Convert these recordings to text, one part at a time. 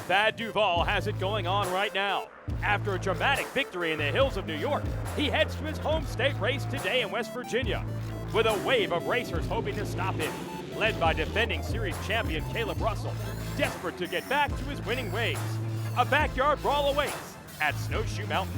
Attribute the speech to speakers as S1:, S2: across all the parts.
S1: Thad Duvall has it going on right now. After a dramatic victory in the hills of New York, he heads to his home state race today in West Virginia, with a wave of racers hoping to stop him, led by defending series champion Caleb Russell, desperate to get back to his winning ways. A backyard brawl awaits at Snowshoe Mountain.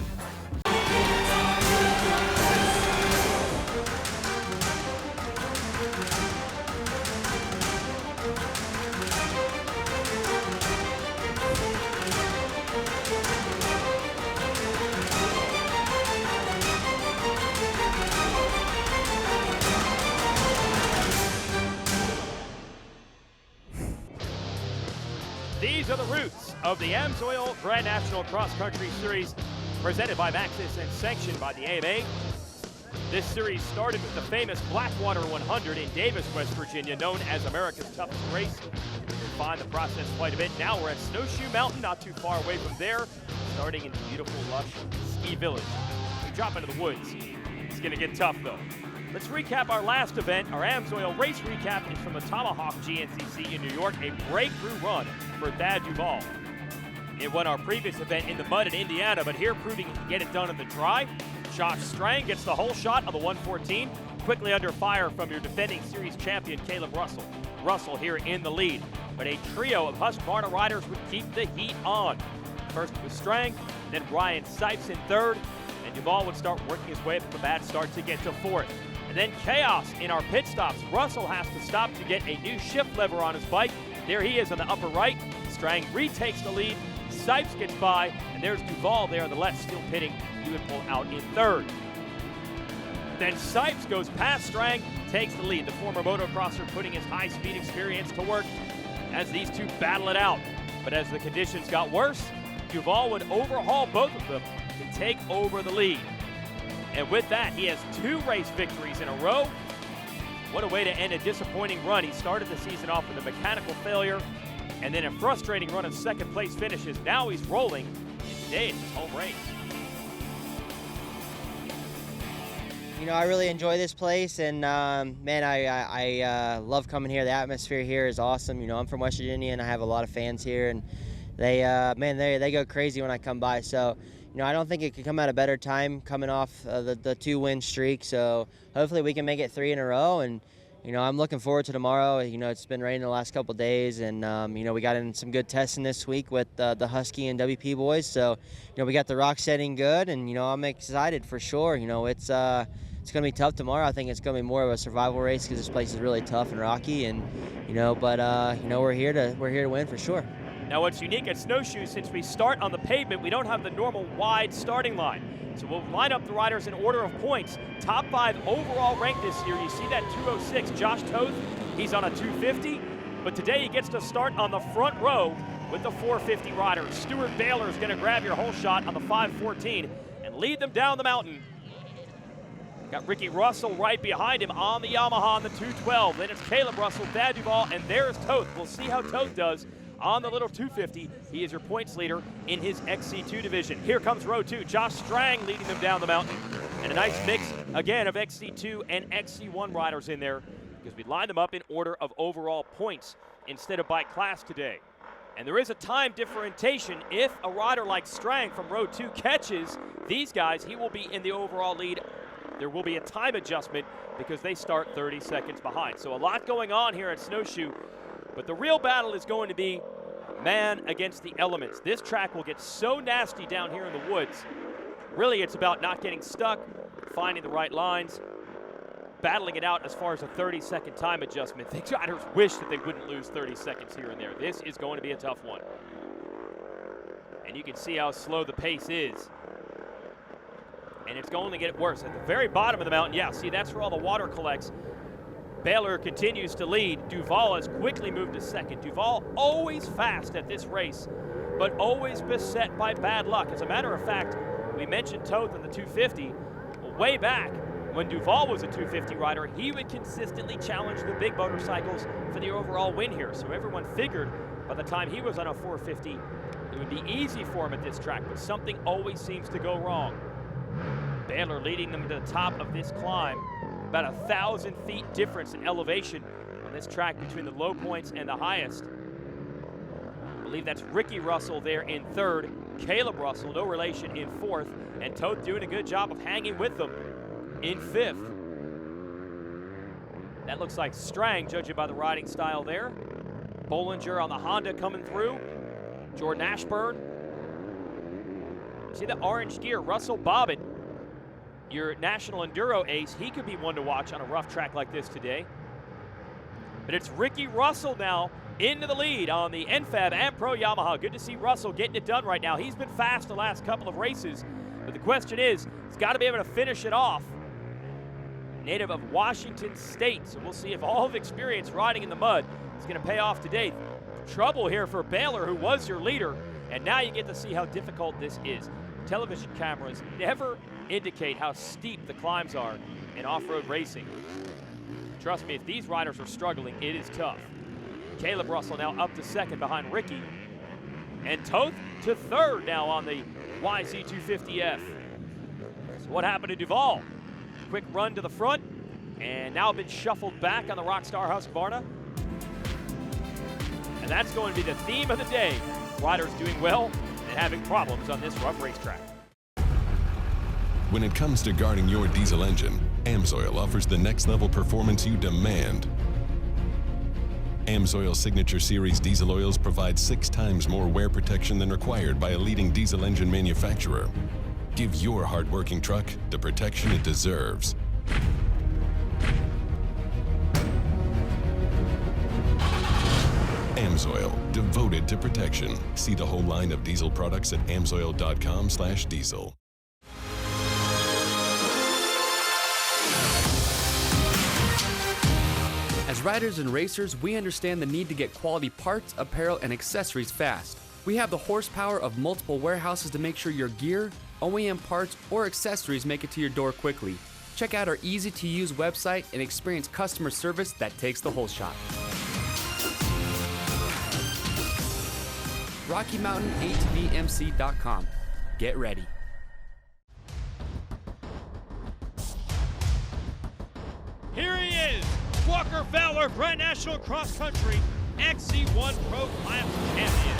S1: These are the roots of the AMSOIL Grand National Cross Country Series, presented by Maxxis and sanctioned by the AMA. This series started with the famous Blackwater 100 in Davis, West Virginia, known as America's toughest race. You can find the process quite a bit. Now we're at Snowshoe Mountain, not too far away from there, starting in beautiful, lush ski village. We drop into the woods. It's gonna get tough though. Let's recap our last event. Our AMSOIL race recap is from the Tomahawk GNCC in New York, a breakthrough run for Thad Duvall. It won our previous event in the mud in Indiana, but here proving he can get it done in the dry. Josh Strang gets the whole shot of the 114, quickly under fire from your defending series champion Caleb Russell. Russell here in the lead, but a trio of Husqvarna riders would keep the heat on. First was Strang, then Ryan Sipes in third, and Duvall would start working his way from a bad start to get to fourth. And then chaos in our pit stops. Russell has to stop to get a new shift lever on his bike. There he is on the upper right. Strang retakes the lead. Sipes gets by, and there's Duvall there on the left, still pitting. He would pull out in third. Then Sipes goes past Strang, takes the lead. The former motocrosser putting his high-speed experience to work as these two battle it out. But as the conditions got worse, Duvall would overhaul both of them to take over the lead. And with that, he has 2 race victories in a row. What a way to end a disappointing run. He started the season off with a mechanical failure and then a frustrating run of second place finishes. Now he's rolling, and today it's his home race.
S2: You know, I really enjoy this place, and man, I love coming here. The atmosphere here is awesome. You know, I'm from West Virginia, and I have a lot of fans here, and they go crazy when I come by. So, you know, I don't think it could come at a better time coming off the 2-win streak. So hopefully we can make it 3 in a row. And, you know, I'm looking forward to tomorrow. You know, it's been raining the last couple of days. And, you know, we got in some good testing this week with the Husky and WP boys. So, you know, we got the rock setting good. And, you know, I'm excited for sure. You know, it's going to be tough tomorrow. I think it's going to be more of a survival race because this place is really tough and rocky. And, you know, but, you know, we're here to win for sure.
S1: Now what's unique at Snowshoe, since we start on the pavement, we don't have the normal wide starting line. So we'll line up the riders in order of points. Top 5 overall ranked this year. You see that 206, Josh Toth, he's on a 250. But today he gets to start on the front row with the 450 riders. Stuart Baylor is gonna grab your whole shot on the 514 and lead them down the mountain. Got Ricky Russell right behind him on the Yamaha on the 212. Then it's Caleb Russell, Thad Duvall, and there's Toth. We'll see how Toth does on the little 250. He is your points leader in his XC2 division. Here comes row 2. Josh Strang leading them down the mountain. And a nice mix, again, of XC2 and XC1 riders in there because we lined them up in order of overall points instead of by class today. And there is a time differentiation. If a rider like Strang from row 2 catches these guys, he will be in the overall lead. There will be a time adjustment because they start 30 seconds behind. So a lot going on here at Snowshoe. But the real battle is going to be man against the elements. This track will get so nasty down here in the woods. Really, it's about not getting stuck, finding the right lines, battling it out as far as a 30-second time adjustment. The riders wish that they wouldn't lose 30 seconds here and there. This is going to be a tough one. And you can see how slow the pace is. And it's going to get worse. At the very bottom of the mountain, yeah, see, that's where all the water collects. Baylor continues to lead. Duvall has quickly moved to second. Duvall always fast at this race, but always beset by bad luck. As a matter of fact, we mentioned Toth in the 250. Way back, when Duvall was a 250 rider, he would consistently challenge the big motorcycles for the overall win here. So everyone figured by the time he was on a 450, it would be easy for him at this track, but something always seems to go wrong. Baylor leading them to the top of this climb. About 1,000 feet difference in elevation on this track between the low points and the highest. believe that's Ricky Russell there in third. Caleb Russell, no relation, in fourth. And Toth doing a good job of hanging with them in fifth. That looks like Strang, judging by the riding style there. Bollinger on the Honda coming through. Jordan Ashburn. See the orange gear, Russell Bobbin, your national enduro ace. He could be one to watch on a rough track like this today. But it's Ricky Russell now into the lead on the NFAB and Pro Yamaha. Good to see Russell getting it done right now. He's been fast the last couple of races, but the question is, he's got to be able to finish it off. Native of Washington State, so we'll see if all of experience riding in the mud is going to pay off today. Trouble here for Baylor, who was your leader, and now you get to see how difficult this is. Television cameras never indicate how steep the climbs are in off-road racing. Trust me, if these riders are struggling, it is tough. Caleb Russell now up to second behind Ricky. And Toth to third now on the YZ250F. So what happened to Duval? Quick run to the front, and now been shuffled back on the Rockstar Husqvarna. And that's going to be the theme of the day. Riders doing well and having problems on this rough racetrack.
S3: When it comes to guarding your diesel engine, AMSOIL offers the next level performance you demand. AMSOIL Signature Series diesel oils provide 6 times more wear protection than required by a leading diesel engine manufacturer. Give your hard-working truck the protection it deserves. AMSOIL, devoted to protection. See the whole line of diesel products at amsoil.com/diesel.
S4: As riders and racers, we understand the need to get quality parts, apparel, and accessories fast. We have the horsepower of multiple warehouses to make sure your gear, OEM parts, or accessories make it to your door quickly. Check out our easy-to-use website and experience customer service that takes the whole shot. RockyMountainATVMC.com. Get ready.
S1: Here he is, Walker Fowler, Grand National Cross Country XC1 Pro Class Champion.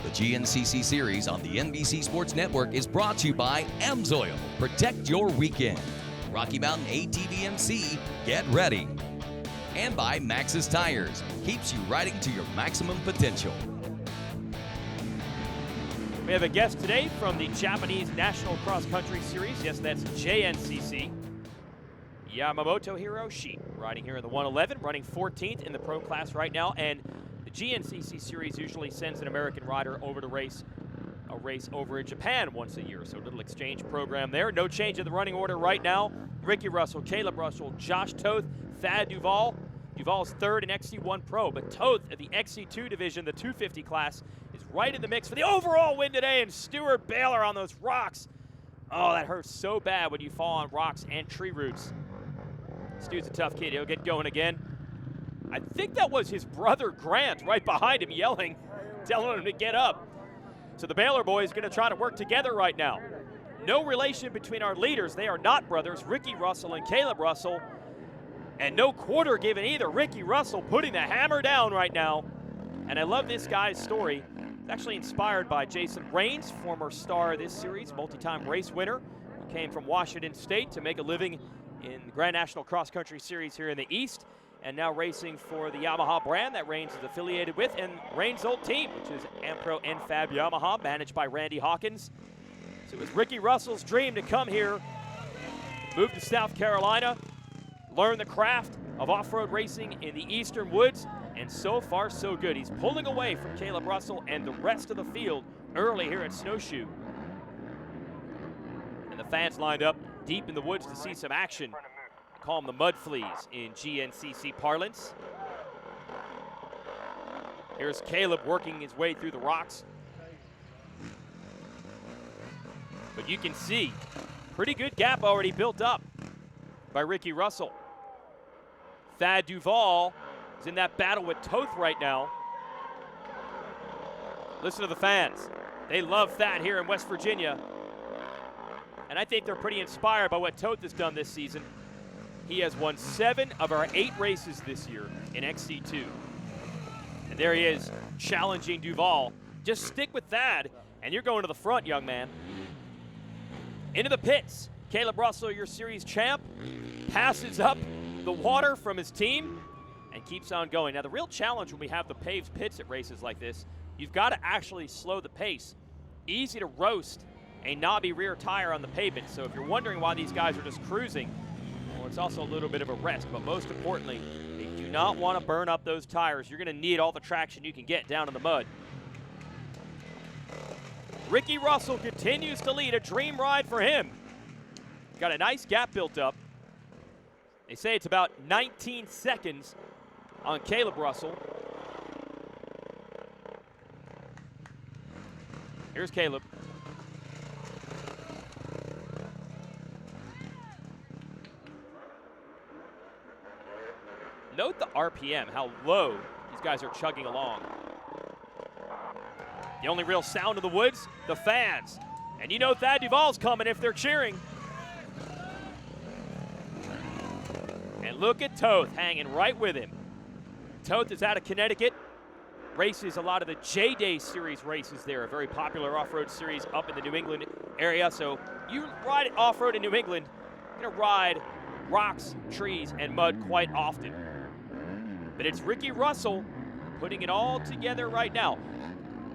S5: The GNCC series on the NBC Sports Network is brought to you by AMSOIL. Protect your weekend. Rocky Mountain ATVMC, get ready. And by Maxxis Tires, keeps you riding to your maximum potential.
S1: We have a guest today from the Japanese National Cross Country Series. Yes, that's JNCC. Yamamoto Hiroshi, riding here in the 111, running 14th in the pro class right now. And the GNCC series usually sends an American rider over to race a race over in Japan once a year. So a little exchange program there. No change in the running order right now. Ricky Russell, Caleb Russell, Josh Toth, Thad Duval. Duval's third in XC1 Pro, but Toth at the XC2 division, the 250 class, is right in the mix for the overall win today. And Stuart Baylor on those rocks. Oh, that hurts so bad when you fall on rocks and tree roots. Stu's a tough kid. He'll get going again. I think that was his brother Grant right behind him yelling, telling him to get up. So the Baylor boys are going to try to work together right now. No relation between our leaders. They are not brothers, Ricky Russell and Caleb Russell. And no quarter given either. Ricky Russell putting the hammer down right now. And I love this guy's story. It's actually inspired by Jason Raines, former star of this series, multi-time race winner, who came from Washington State to make a living in the Grand National Cross Country Series here in the East, and now racing for the Yamaha brand that Raines is affiliated with, and Raines' old team, which is Ampro NFAB Yamaha, managed by Randy Hawkins. So it was Ricky Russell's dream to come here, move to South Carolina, learn the craft of off-road racing in the Eastern Woods, and so far so good. He's pulling away from Caleb Russell and the rest of the field early here at Snowshoe. And the fans lined up deep in the woods to see some action. Call them the mud fleas in GNCC parlance. Here's Caleb working his way through the rocks. But you can see pretty good gap already built up by Ricky Russell. Thad Duvall is in that battle with Toth right now. Listen to the fans. They love Thad here in West Virginia. And I think they're pretty inspired by what Toth has done this season. He has won 7 of our 8 races this year in XC2. And there he is, challenging Duvall. Just stick with Thad, and you're going to the front, young man. Into the pits. Caleb Russell, your series champ, passes up the water from his team and keeps on going. Now, the real challenge when we have the paved pits at races like this, you've got to actually slow the pace. Easy to roast a knobby rear tire on the pavement. So if you're wondering why these guys are just cruising, well, it's also a little bit of a rest. But most importantly, they do not want to burn up those tires. You're going to need all the traction you can get down in the mud. Ricky Russell continues to lead, a dream ride for him. Got a nice gap built up. They say it's about 19 seconds on Caleb Russell. Here's Caleb. Note the RPM, how low these guys are chugging along. The only real sound of the woods, the fans. And you know Thad Duvall's coming if they're cheering. And look at Toth hanging right with him. Toth is out of Connecticut. Races a lot of the J-Day Series races there, a very popular off-road series up in the New England area. So you ride off-road in New England, you're gonna ride rocks, trees, and mud quite often. But it's Ricky Russell putting it all together right now.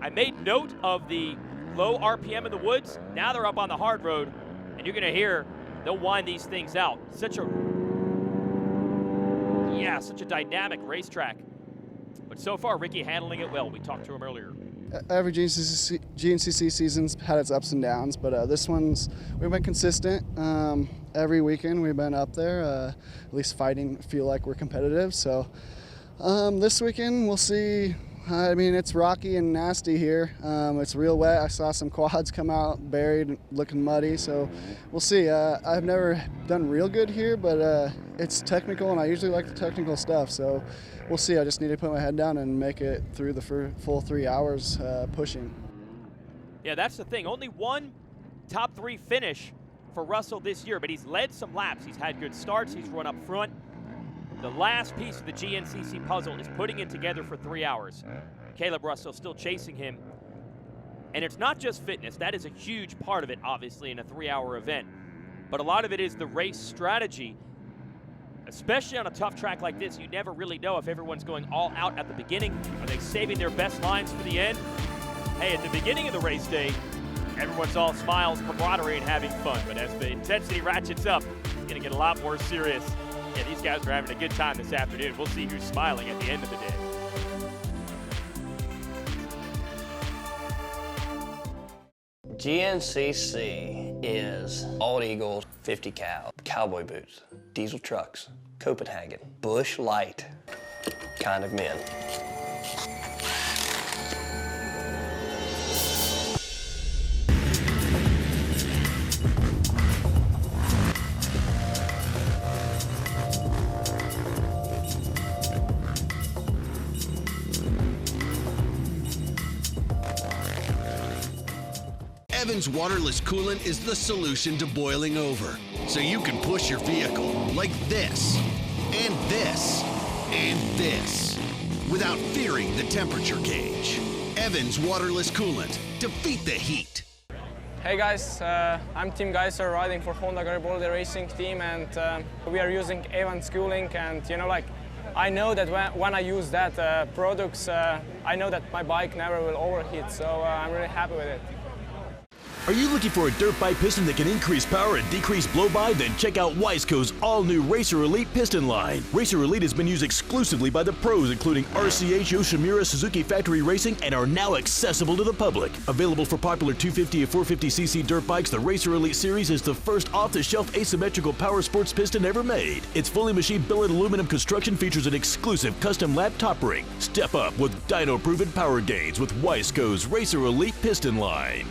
S1: I made note of the low RPM in the woods. Now they're up on the hard road, and you're gonna hear they'll wind these things out. Such a dynamic racetrack. But so far, Ricky handling it well. We talked to him earlier.
S6: Every GNCC season's had its ups and downs, but this one's, we've been consistent. Every weekend we've been up there, at least fighting, feel like we're competitive. So this weekend we'll see. I mean, it's rocky and nasty here. It's real wet. I saw some quads come out buried, looking muddy, so we'll see. I've never done real good here, but it's technical, and I usually like the technical stuff, so we'll see. I just need to put my head down and make it through the full 3 hours pushing.
S1: Yeah, that's the thing. Only one top 3 finish for Russell this year, but he's led some laps. He's had good starts. He's run up front. The last piece of the GNCC puzzle is putting it together for 3 hours. Caleb Russell still chasing him. And it's not just fitness. That is a huge part of it, obviously, in a 3-hour event. But a lot of it is the race strategy. Especially on a tough track like this, you never really know if everyone's going all out at the beginning. Are they saving their best lines for the end? Hey, at the beginning of the race day, everyone's all smiles, camaraderie, and having fun. But as the intensity ratchets up, it's going to get a lot more serious. Yeah, these guys are having a good time this afternoon. We'll see who's smiling at the end of the day.
S7: GNCC is Bald Eagle 50 cal, cowboy boots, diesel trucks, Copenhagen, Bush Light kind of men.
S8: Evans waterless coolant is the solution to boiling over, so you can push your vehicle like this, and this, and this, without fearing the temperature gauge. Evans waterless coolant. Defeat the heat.
S9: Hey guys, I'm Tim Geiser riding for Honda Garibaldi Racing Team, and we are using Evans cooling, and you know, like, I know that when I use that products, I know that my bike never will overheat, so I'm really happy with it.
S10: Are you looking for a dirt bike piston that can increase power and decrease blow-by? Then check out Wiseco's all-new Racer Elite piston line. Racer Elite has been used exclusively by the pros, including RCH, Yoshimura, Suzuki Factory Racing, and are now accessible to the public. Available for popular 250 and 450cc dirt bikes, the Racer Elite series is the first off-the-shelf asymmetrical power sports piston ever made. Its fully machined billet aluminum construction features an exclusive custom lap top ring. Step up with dyno-proven power gains with Wiseco's Racer Elite piston line.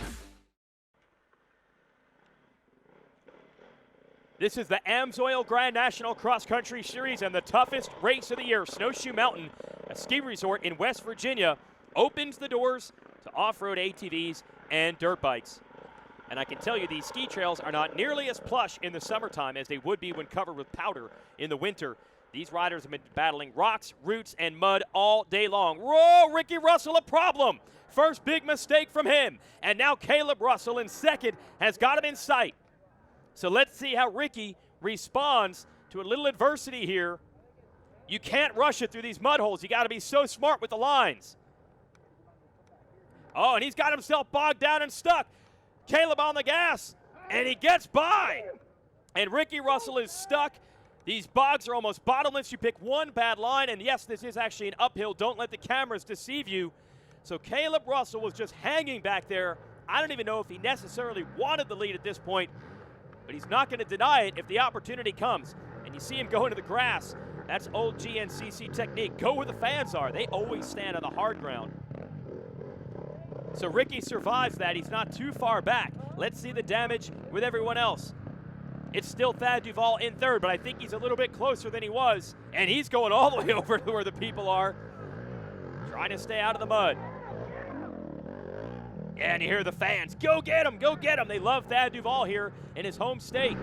S1: This is the AMSOIL Grand National Cross Country Series and the toughest race of the year. Snowshoe Mountain, a ski resort in West Virginia, opens the doors to off-road ATVs and dirt bikes. And I can tell you these ski trails are not nearly as plush in the summertime as they would be when covered with powder in the winter. These riders have been battling rocks, roots, and mud all day long. Whoa, Ricky Russell, a problem. First big mistake from him. And now Caleb Russell in second has got him in sight. So let's see how Ricky responds to a little adversity here. You can't rush it through these mud holes. You got to be so smart with the lines. Oh, and he's got himself bogged down and stuck. Caleb on the gas, and he gets by. And Ricky Russell is stuck. These bogs are almost bottomless. You pick one bad line, and yes, this is actually an uphill. Don't let the cameras deceive you. So Caleb Russell was just hanging back there. I don't even know if he necessarily wanted the lead at this point, but he's not going to deny it if the opportunity comes. And you see him go into the grass. That's old GNCC technique. Go where the fans are. They always stand on the hard ground. So Ricky survives that. He's not too far back. Let's see the damage with everyone else. It's still Thad Duvall in third, but I think he's a little bit closer than he was. And he's going all the way over to where the people are, trying to stay out of the mud. And you hear the fans, go get him, go get him. They love Thad Duvall here in his home state.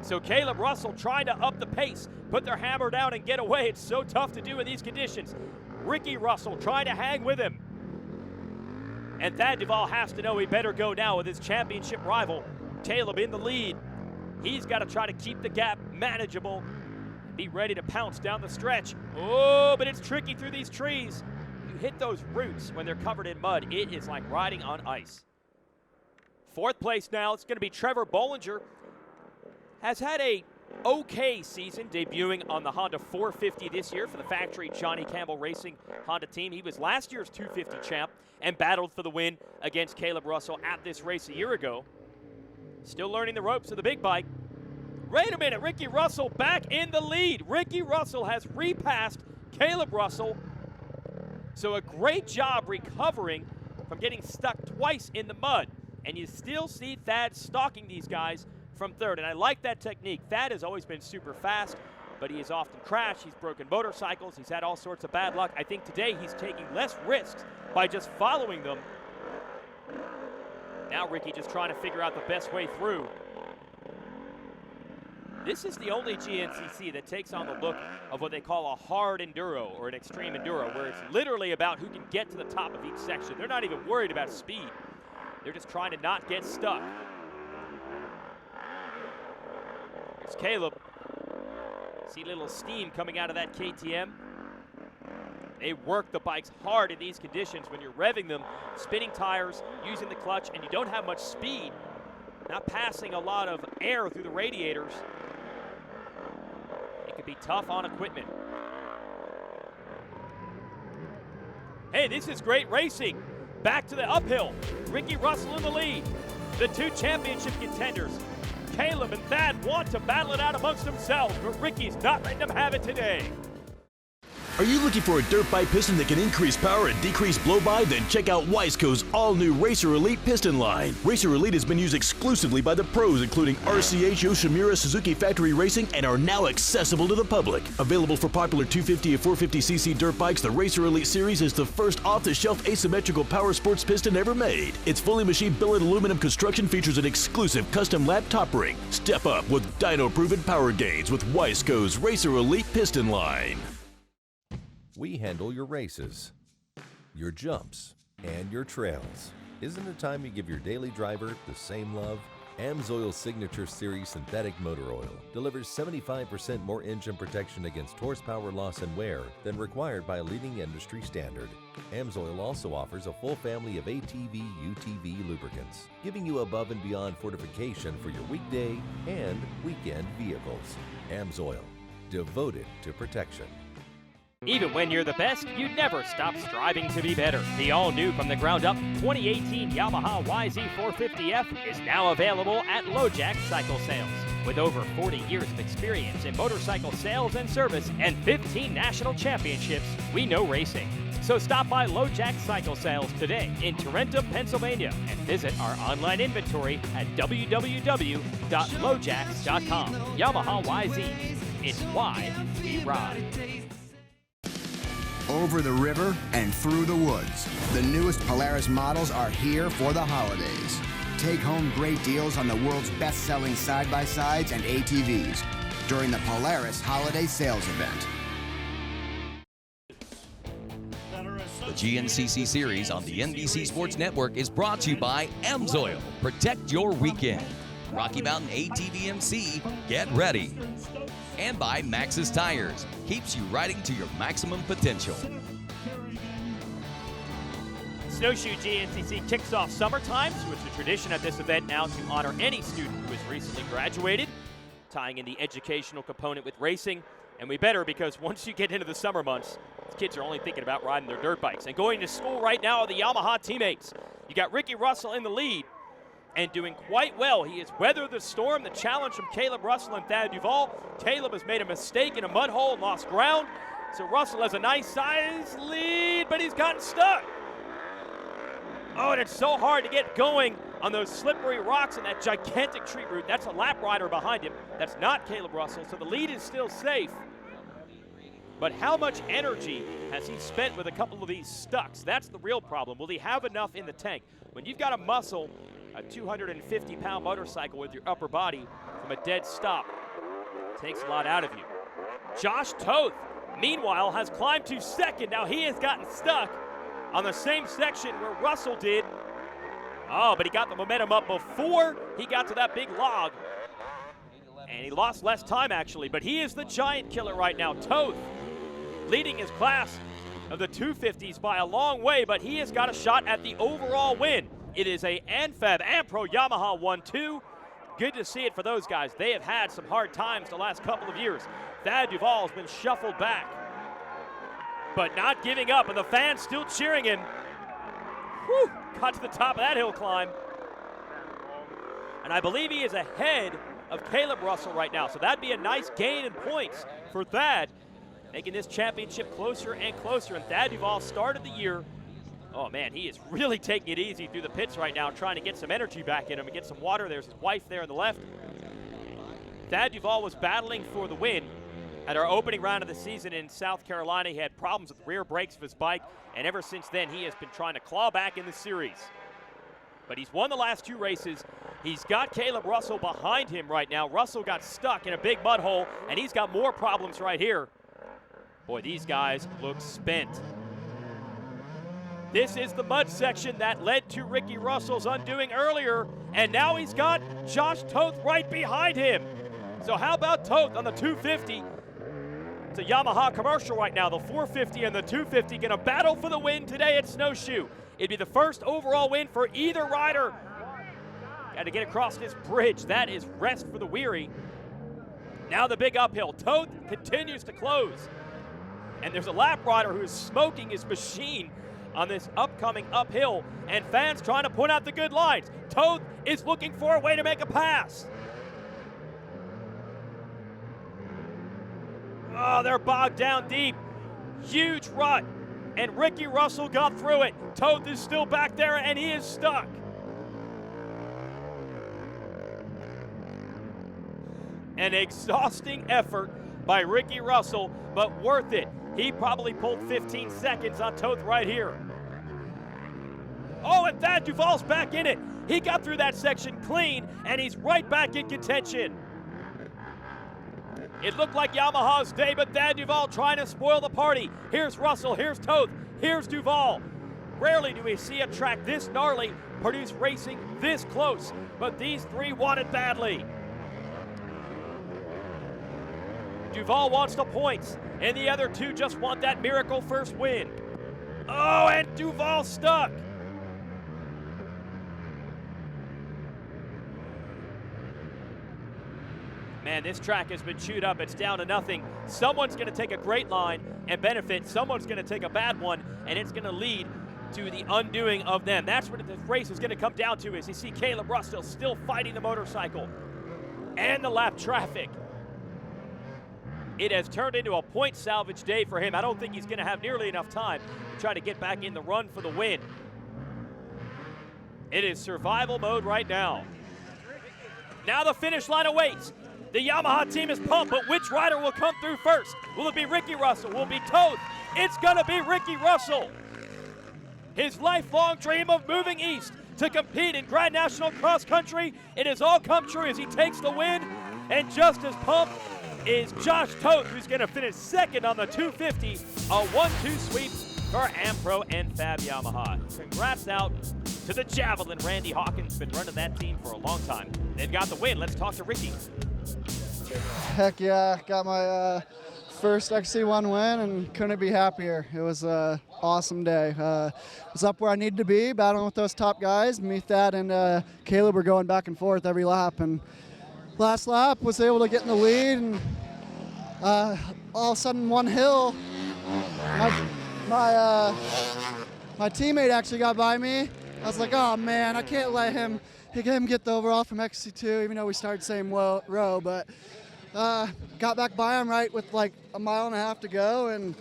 S1: So Caleb Russell trying to up the pace, put their hammer down and get away. It's so tough to do in these conditions. Ricky Russell trying to hang with him. And Thad Duvall has to know he better go now with his championship rival, Caleb, in the lead. He's got to try to keep the gap manageable, be ready to pounce down the stretch. Oh, but it's tricky through these trees. You hit those roots when they're covered in mud. It is like riding on ice. Fourth place now, it's going to be Trevor Bollinger. Has had a okay season, debuting on the Honda 450 this year for the factory Johnny Campbell Racing Honda team. He was last year's 250 champ and battled for the win against Caleb Russell at this race a year ago. Still learning the ropes of the big bike. Wait a minute, Ricky Russell back in the lead. Ricky Russell has repassed Caleb Russell. So a great job recovering from getting stuck twice in the mud. And you still see Thad stalking these guys from third. And I like that technique. Thad has always been super fast, but he has often crashed. He's broken motorcycles. He's had all sorts of bad luck. I think today he's taking less risks by just following them. Now Ricky just trying to figure out the best way through. This is the only GNCC that takes on the look of what they call a hard enduro or an extreme enduro, where it's literally about who can get to the top of each section. They're not even worried about speed. They're just trying to not get stuck. Here's Caleb. See a little steam coming out of that KTM. They work the bikes hard in these conditions when you're revving them, spinning tires, using the clutch, and you don't have much speed. Not passing a lot of air through the radiators. It could be tough on equipment. Hey, this is great racing. Back to the uphill. Ricky Russell in the lead. The two championship contenders. Caleb and Thad want to battle it out amongst themselves, but Ricky's not letting them have it today.
S10: Are you looking for a dirt bike piston that can increase power and decrease blow-by? Then check out Wiseco's all-new Racer Elite piston line. Racer Elite has been used exclusively by the pros, including RCH, Yoshimura, Suzuki Factory Racing, and are now accessible to the public. Available for popular 250 and 450cc dirt bikes, the Racer Elite series is the first off-the-shelf asymmetrical power sports piston ever made. Its fully machined billet aluminum construction features an exclusive custom lap top ring. Step up with dyno-proven power gains with Wiseco's Racer Elite piston line.
S11: We handle your races, your jumps, and your trails. Isn't it time you give your daily driver the same love? AMSOIL's Signature Series Synthetic Motor Oil delivers 75% more engine protection against horsepower loss and wear than required by a leading industry standard. AMSOIL also offers a full family of ATV, UTV lubricants, giving you above and beyond fortification for your weekday and weekend vehicles. AMSOIL, devoted to protection.
S1: Even when you're the best, you never stop striving to be better. The all-new from the ground up 2018 Yamaha YZ450F is now available at LoJack Cycle Sales. With over 40 years of experience in motorcycle sales and service and 15 national championships, we know racing. So stop by LoJack Cycle Sales today in Tarentum, Pennsylvania, and visit our online inventory at www.lojacks.com. Yamaha YZ. It's why we ride.
S12: Over the river and through the woods, the newest Polaris models are here for the holidays. Take home great deals on the world's best-selling side-by-sides and ATVs during the Polaris Holiday Sales Event.
S5: The GNCC series on the NBC Sports Network is brought to you by AMSOIL. Protect your weekend. Rocky Mountain ATVMC, get ready. And by Maxxis Tires, keeps you riding to your maximum potential.
S1: Snowshoe GNCC kicks off summertime, so it's a tradition at this event now to honor any student who has recently graduated, tying in the educational component with racing. And we better, because once you get into the summer months, these kids are only thinking about riding their dirt bikes. And going to school right now are the Yamaha teammates. You got Ricky Russell in the lead and doing quite well. He has weathered the storm, the challenge from Caleb Russell and Thad Duvall. Caleb has made a mistake in a mud hole and lost ground. So Russell has a nice size lead, but he's gotten stuck. Oh, and it's so hard to get going on those slippery rocks and that gigantic tree root. That's a lap rider behind him. That's not Caleb Russell, so the lead is still safe. But how much energy has he spent with a couple of these stucks? That's the real problem. Will he have enough in the tank? When you've got to muscle a 250-pound motorcycle with your upper body from a dead stop, it takes a lot out of you. Josh Toth, meanwhile, has climbed to second. Now he has gotten stuck on the same section where Russell did. Oh, but he got the momentum up before he got to that big log. And he lost less time, actually, but he is the giant killer right now. Toth leading his class of the 250s by a long way, but he has got a shot at the overall win. It is a ANFAB AMPRO Yamaha 1-2. Good to see it for those guys. They have had some hard times the last couple of years. Thad Duvall has been shuffled back, but not giving up, and the fans still cheering him. Whew, got to the top of that hill climb. And I believe he is ahead of Caleb Russell right now, so that'd be a nice gain in points for Thad, making this championship closer and closer. And Thad Duvall started the year, oh man, he is really taking it easy through the pits right now, trying to get some energy back in him and get some water. There's his wife there on the left. Thad Duvall was battling for the win at our opening round of the season in South Carolina. He had problems with rear brakes of his bike, and ever since then he has been trying to claw back in the series. But he's won the last two races. He's got Caleb Russell behind him right now. Russell got stuck in a big mud hole, and he's got more problems right here. Boy, these guys look spent. This is the mud section that led to Ricky Russell's undoing earlier, and now he's got Josh Toth right behind him. So how about Toth on the 250? It's a Yamaha commercial right now. The 450 and the 250 gonna battle for the win today at Snowshoe. It'd be the first overall win for either rider. Got to get across this bridge. That is rest for the weary. Now the big uphill. Toth continues to close. And there's a lap rider who is smoking his machine on this upcoming uphill, and fans trying to point out the good lines. Toth is looking for a way to make a pass. Oh, they're bogged down deep. Huge rut. And Ricky Russell got through it. Toth is still back there, and he is stuck. An exhausting effort by Ricky Russell, but worth it. He probably pulled 15 seconds on Toth right here. Oh, and Thad Duvall's back in it. He got through that section clean, and he's right back in contention. It looked like Yamaha's day, but Thad Duvall trying to spoil the party. Here's Russell, here's Toth, here's Duvall. Rarely do we see a track this gnarly produce racing this close, but these three want it badly. Duvall wants the points, and the other two just want that miracle first win. Oh, and Duvall stuck. Man, this track has been chewed up. It's down to nothing. Someone's going to take a great line and benefit. Someone's going to take a bad one, and it's going to lead to the undoing of them. That's what this race is going to come down to, is you see Caleb Russell still fighting the motorcycle and the lap traffic. it has turned into a point salvage day for him. I don't think he's going to have nearly enough time to try to get back in the run for the win. It is survival mode right now. Now the finish line awaits. The Yamaha team is pumped, but which rider will come through first? Will it be Ricky Russell? Will it be Toth? It's going to be Ricky Russell. His lifelong dream of moving east to compete in Grand National Cross Country, it has all come true as he takes the win. And just as pumped is Josh Toth, who's going to finish second on the 250, a 1-2 sweep for Ampro and Fab Yamaha. Congrats out to the Javelin. Randy Hawkins been running that team for a long time. They've got the win. Let's talk to Ricky.
S6: Heck yeah, got my first XC1 win and couldn't be happier. It was an awesome day. Was up where I needed to be, battling with those top guys. Me, Thad, and Caleb were going back and forth every lap. And last lap, was able to get in the lead. And all of a sudden, one hill, my teammate actually got by me. I was like, oh man, I can't let him get the overall from XC2, even though we started same row. But got back by him right with like a mile and a half to go, and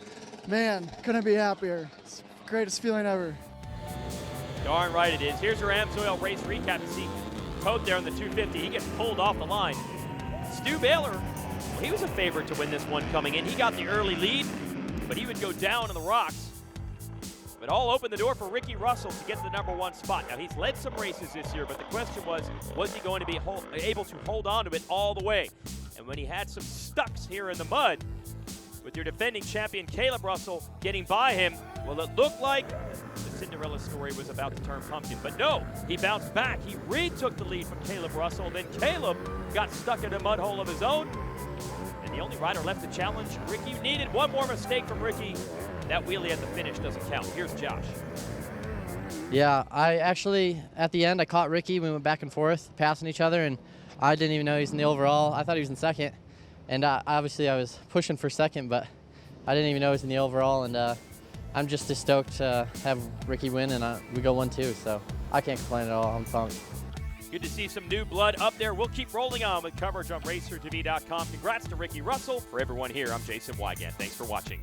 S6: man, couldn't be happier. It's the greatest feeling ever.
S1: Darn right it is. Here's your AMSOIL race recap. You see Toth there on the 250. He gets pulled off the line. Stu Baylor, well, he was a favorite to win this one coming in. He got the early lead, but he would go down in the rocks. But all opened the door for Ricky Russell to get the #1 spot. Now, he's led some races this year, but the question was he going to be able to hold on to it all the way? And when he had some stucks here in the mud, with your defending champion Caleb Russell getting by him, well, it looked like the Cinderella story was about to turn pumpkin. But no, he bounced back. He retook the lead from Caleb Russell. Then Caleb got stuck in a mud hole of his own. And the only rider left to challenge Ricky needed one more mistake from Ricky. That wheelie at the finish doesn't count. Here's Josh.
S13: Yeah, I actually, at the end, I caught Ricky. We went back and forth, passing each other, and I didn't even know he was in the overall. I thought he was in second. And obviously I was pushing for second, but I didn't even know he was in the overall. And I'm just as stoked to have Ricky win, and we go 1-2, so I can't complain at all. I'm pumped.
S1: Good to see some new blood up there. We'll keep rolling on with coverage on RacerTV.com. Congrats to Ricky Russell. For everyone here, I'm Jason Wygant. Thanks for watching.